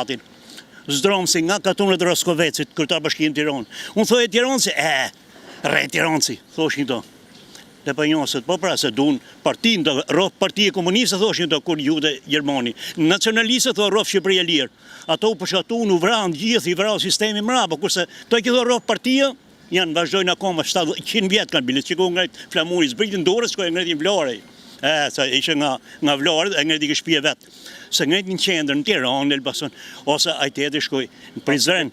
shtatin. Zdromë si nga katunët e Roskovecit, kryetar bashkinë Tiranë. Unë thoj e Tiranësi, re Tiranësi, thoshin to. Dhe për njësët, po pra se dun partin, rrëf partije komuniste, thoshin to kur jude Gjermani. Nacionalistët thoi rrëf Shqipëria Lirë. Ato përshatu në vranë gjithë, i vrau sistemi mrapa, kurse to e këtho rrëf partije, janë vazhdojnë akoma 100 vjetë kanë bilet, qiko ngrejt flamuri, zbritin dorës, shkoj ngrejtin Vlorë. Se ishe nga Vlorë, e ngrejti këshpje vetë. Se ngrejtin qendrë në Tiranë, në Elbasan, ose a tjetëri shkoj në Prizren.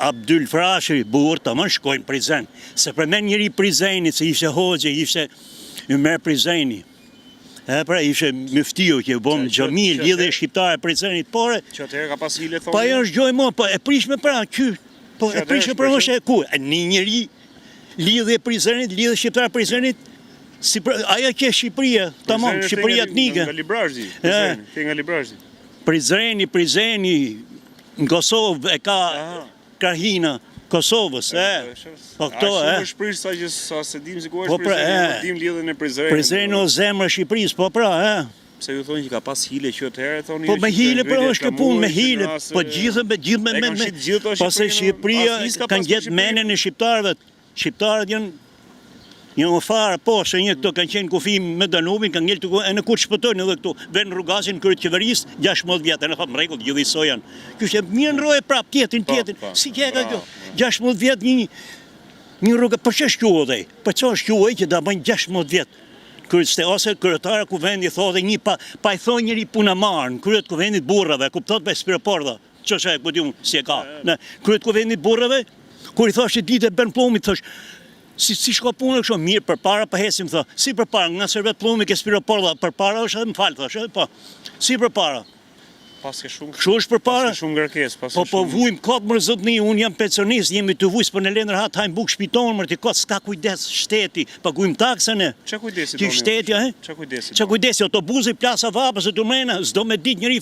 Abdyl Frashi, burë të më shkojnë Prizren. Se për men njëri Prizrenit, se ishe hoxhe, ishe Ymer Prizreni. Pra ishe mëftio që bom Gjamil, lidhe shqiptare Prizrenit, pore. Që atëherë ka pas hile thonë? Pa jo është gjoj mo, e prishme pra, po e prishme pra më shë e ku. Një njëri lidhe Prizrenit, lidhe shqiptare Prizrenit, aja që Shqipëria, tamam, Shqipëria të nike. Nga Librazhdi, nga Librazhdi. Prizreni, në Kosovë e ka krahina Kosovës, po këto, A shumë është prish sa që se dim si ku është Prizreni, dim lidhen e Prizrenit. Prizreni o zemrë Shqipërisë, po pra, Pse ju thonë që ka pas hile që atëherë, thonë po me hile, pra është kjo punë, me hile, po gjithë pase Shqipëria kanë gjetë menën e shqiptarëve, shqiptarët janë një më farë, po, se një këto kanë qenë kufi me Danubin, kanë ngellë të ku, e në kur shpëtojnë edhe këtu, venë rrugasin kërët qeverisë, 16 vjetë, e në thamë mrekull, gjithë i sojan. Kjo që mirë në roje prap, tjetin, si që e ka kjo, 16 vjetë një rrugë, për që shkjuo dhej? Për që shkjuo që da bëjnë 16 vjetë? Kërët ose kërëtara ku vendi thode një pa i thoi njëri puna marë, në kërët ku vendit burrave, kuptot për spiroporda, që që e këtë ju si e ka, kërët ku vendit burrave, kur i thoshe ditë e bërnë plumit, thosh, si shko punë kështu mirë për para për hesim thë, si për para, nga servet plumi ke spiroporda, për para është edhe më falë, thosh, po, si për para. Paske shumë për para, shumë ngarkes, po vujmë kotë më zotni, unë jam pensionist, jemi të vujës për në lendër hatë hajmë bukë shpitonë, mërë të kotë s'ka kujdes shteti, pagujmë taksën e. Qa kujdesi? Që shteti, Qa kujdesi? Qa kujdesi, autobusi, plasa vapës e të mrena, s'do me dit njëri